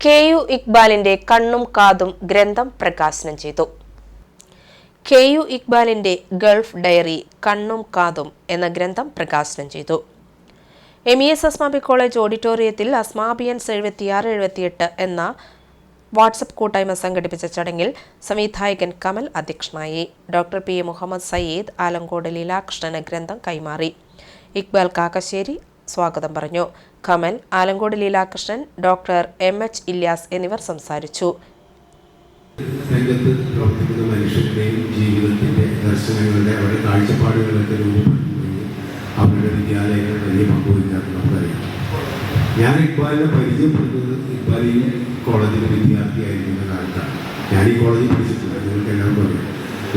കെ.യു. ഇക്ബാലിന്റെ കണ്ണും കാതും ഗ്രന്ഥം പ്രകാശനം ചെയ്തു. കെ.യു. ഇക്ബാലിന്റെ ഗൾഫ് ഡയറി കണ്ണും കാതും എന്ന ഗ്രന്ഥം പ്രകാശനം ചെയ്തു. എം.ഇ.എസ്. അസ്മാബി കോളേജ് ഓഡിറ്റോറിയത്തിൽ അസ്മാബിയൻസ് 76-78 എന്ന വാട്സപ്പ് കൂട്ടായ്മ സംഘടിപ്പിച്ച ചടങ്ങിൽ സംവിധായകൻ കമൽ അധ്യക്ഷനായി. Doctor P. മുഹമ്മദ് സയ്യിദ് ആലങ്കോട് ലീലാകൃഷ്ണന് ഗ്രന്ഥം കൈമാറി. ഇക്ബാൽ കാക്കശ്ശേരി സ്വാഗതം പറഞ്ഞു. Kamal, Alankode Leelakrishnan, doctor MH. ഇല്യാസ് എന്നിവർ സംസാരിച്ചു. രംഗത്ത് പ്രവർത്തിക്കുന്ന മനുഷ്യരുടെയും ജീവിതത്തിന്റെ ദർശനങ്ങളുടെ അവരുടെ കാഴ്ചപ്പാടുകളൊക്കെ രൂപപ്പെടുത്തുകയും അവരുടെ വിദ്യാലയങ്ങൾ വലിയ പങ്കുവയ്ക്കാറ് നമുക്കറിയാം. ഞാൻ ഇക്ബാലിനെ പരിചയപ്പെടുന്നത് ഇക്ബാൽ ഈ കോളേജിലെ വിദ്യാർത്ഥിയായിരിക്കുന്ന കാലത്താണ്. ഞാൻ ഈ കോളേജിൽ പഠിച്ചിട്ടില്ല, നിങ്ങൾക്ക് എല്ലാവർക്കും അറിയാം.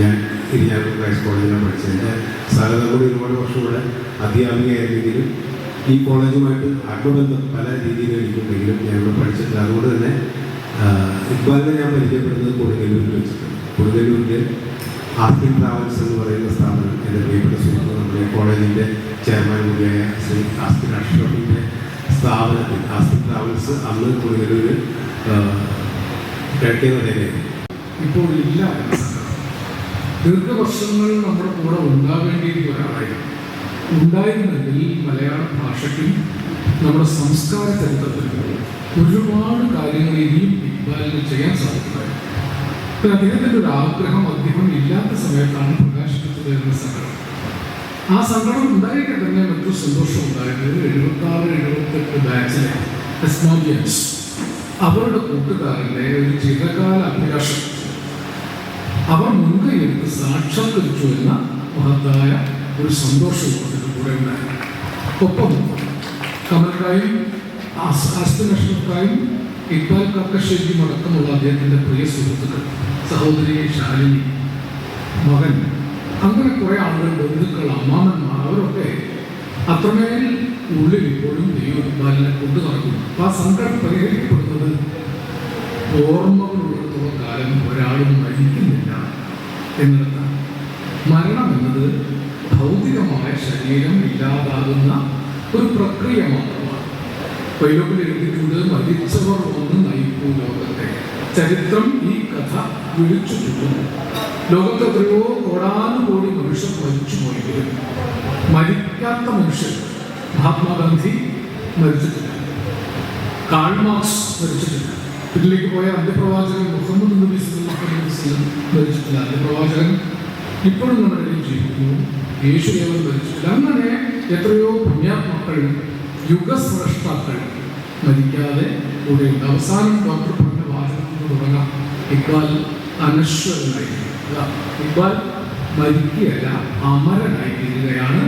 ഞാൻ ഇരിഞ്ഞാലക്കുട ക്രൈസ്റ്റ് കോളേജിലാണ് പഠിച്ചത്. എൻ്റെ സഹോദരി ഒരുപാട് വർഷം കൂടെ അധ്യാപികയായിരുന്നെങ്കിലും ഈ കോളേജുമായിട്ട് ആത്മബന്ധം പല രീതിയിൽ എനിക്കുണ്ടെങ്കിലും ഞാനിവിടെ പഠിച്ചിട്ടില്ല. അതുകൊണ്ട് തന്നെ ഇക്ബാലിനെ ഞാൻ പരിചയപ്പെടുന്നത് കൊടുങ്ങല്ലൂരിൽ വെച്ചിട്ടുണ്ട്. കൊടുങ്ങല്ലൂരിൽ ആസ്പിൻ ട്രാവൽസ് എന്ന് പറയുന്ന സ്ഥാപനം എൻ്റെ പ്രിയപ്പെട്ട സുഹൃത്ത് നമ്മുടെ കോളേജിൻ്റെ ചെയർമാൻ കൂടിയായ ശ്രീ ആസ്പിൻ അഷ്റഫിൻ്റെ സ്ഥാപനത്തിൽ ആസ്പിൻ ട്രാവൽസ് അന്ന് കൊടുങ്ങല്ലൂരിൽ കിടക്കുന്നതിനായിരുന്നു. ഇപ്പോൾ ഇല്ല. ദീർഘവർഷങ്ങൾ നമ്മുടെ കൂടെ ഉണ്ടാവേണ്ടിയിരുന്ന ഒരാളായിരുന്നു. ഉണ്ടായിരുന്നെങ്കിൽ മലയാള ഭാഷയ്ക്കും നമ്മുടെ സംസ്കാര ചരിത്രത്തിലും ഒരുപാട് കാര്യങ്ങൾ ഇനിയും ഇക്ബാലിന് ചെയ്യാൻ സാധിക്കുമായിരുന്നു. അദ്ദേഹത്തിൻ്റെ ഒരു ആഗ്രഹം അദ്ദേഹം ഇല്ലാത്ത സമയത്താണ് പ്രകാശിപ്പിച്ചത് എന്ന സങ്കടം. ആ സങ്കടം ഉണ്ടായിട്ട് തന്നെ മറ്റൊരു സന്തോഷം ഉണ്ടായിരുന്നത് 76-78 ബാച്ചിലെ അസ്മാബിയൻസ് അവരുടെ കൂട്ടുകാരൻ്റെ ഒരു ചിരകാല അഭിലാഷം അവർ മുൻകൈയെടുത്ത് സാക്ഷാത്കരിച്ചു എന്ന മഹത്തായ ഒരു സന്തോഷവും അതിൻ്റെ കൂടെ ഉണ്ടായി. ഒപ്പം കമൽക്കായും ആസ്തിനഷ്ണക്കായും ഇക്ബാൽ കാക്കശ്ശേരിയും അടക്കമുള്ള അദ്ദേഹത്തിൻ്റെ പ്രിയ സുഹൃത്തുക്കൾ, സഹോദരി ശാലിനി, മകൻ, അങ്ങനെ കുറേ ആളുകൾ, ബന്ധുക്കൾ, അമ്മാമന്മാർ, അവരൊക്കെ അത്രമേൽ ഉള്ളിൽ ഇപ്പോഴും ദൈവം ഇക്ബാലിനെ കൊണ്ടു നടക്കുന്നു. അപ്പം ആ സങ്കടം പരിഹരിക്കപ്പെടുന്നത് ഓർമ്മകളുള്ളിടത്തോളം കാലം ഒരാളും മരിക്കുന്നില്ല എന്നിടത്താണ്. മരണം എന്നത് ഭൗതികമായ ശരീരം ഇല്ലാതാകുന്ന ഒരു പ്രക്രിയ മാത്രമാണ്. പൈലോപ്പിൽ എഴുതിയിട്ടുണ്ട്, മരിച്ചവർ ഒന്ന് നയിക്കൂ ലോകത്തെ. ചരിത്രം ഈ കഥ വിളിച്ചു ചുറ്റുന്നു. ലോകത്ത് എത്രയോ കോടാനുകോടി മനുഷ്യർ മരിച്ചു പോയെങ്കിലും മരിക്കാത്ത മനുഷ്യർ, മഹാത്മാഗാന്ധി മരിച്ചിട്ടില്ല, കാൾ മാർക്സ് മരിച്ചിട്ടില്ല, ഇതിലേക്ക് പോയ അന്ത്യപ്രവാചകൻ മുഹമ്മദ് നബി സല്ലല്ലാഹു അലൈഹി വസല്ലം മരിച്ചിട്ടില്ല, അന്ത്യപ്രവാചകൻ ഇപ്പോഴും നമ്മുടെ ഇടയിൽ ജീവിക്കുന്നു, യേശുദേവൻ മരിച്ചിട്ടില്ല. അങ്ങനെ എത്രയോ പുണ്യാത്മാക്കൾ, യുഗസ്രഷ്ടാക്കൾ മരിക്കാതെ കൂടെയുണ്ട്. അവസാനം ഡോക്ടർ പറഞ്ഞ വാചകത്തിൽ തുടങ്ങാം, ഇക്ബാൽ അനശ്വരനായിരിക്കും. ഇക്ബാൽ മരിക്കുകയല്ല, അമരനായി തീരുകയാണ്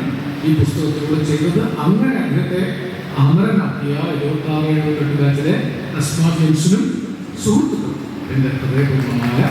ഈ പുസ്തകത്തിലൂടെ ചെയ്തത്. അങ്ങനെ അദ്ദേഹത്തെ അമരനാക്കിയ 76-78 ബാച്ചിലെ അസ്മാബിയൻസിനും സുഹൃത്തുക്കളും എൻ്റെ ഹൃദയപൂർവ്വമായ.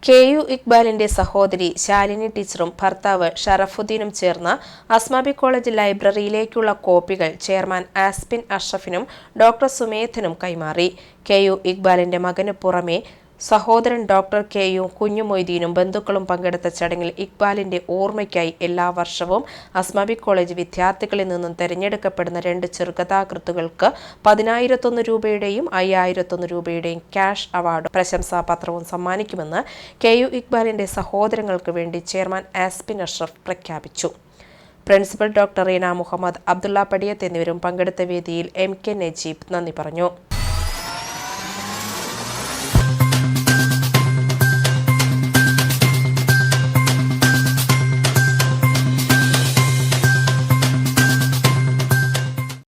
കെ.യു. ഇക്ബാലിന്റെ സഹോദരി ശാലിനി ടീച്ചറും ഭർത്താവ് ഷറഫുദ്ദീനും ചേർന്ന് അസ്മാബി കോളേജ് ലൈബ്രറിയിലേക്കുള്ള കോപ്പികൾ ചെയർമാൻ ആസ്പിൻ അഷ്റഫിനും ഡോക്ടർ സുമേധനും കൈമാറി. കെ.യു. ഇക്ബാലിന്റെ മകന് പുറമെ സഹോദരൻ ഡോക്ടർ കെ.യു. കുഞ്ഞുമൊയ്തീനും ബന്ധുക്കളും പങ്കെടുത്ത ചടങ്ങിൽ ഇക്ബാലിന്റെ ഓർമ്മയ്ക്കായി എല്ലാ വർഷവും അസ്മാബി കോളേജ് വിദ്യാർത്ഥികളിൽ നിന്നും തെരഞ്ഞെടുക്കപ്പെടുന്ന 2 ചെറുകഥാകൃത്തുക്കൾക്ക് 10,001 രൂപയുടെയും 5,001 രൂപയുടെയും ക്യാഷ് അവാർഡും പ്രശംസാപത്രവും സമ്മാനിക്കുമെന്ന് കെ.യു. ഇക്ബാലിന്റെ സഹോദരങ്ങൾക്ക് വേണ്ടി ചെയർമാൻ ആസ്പിൻ അഷ്റഫ് പ്രഖ്യാപിച്ചു. പ്രിൻസിപ്പൽ ഡോക്ടർ റീന മുഹമ്മദ്, അബ്ദുള്ള പടിയത്ത് എന്നിവരും പങ്കെടുത്ത വേദിയിൽ എം.കെ. നജീബ് നന്ദി പറഞ്ഞു.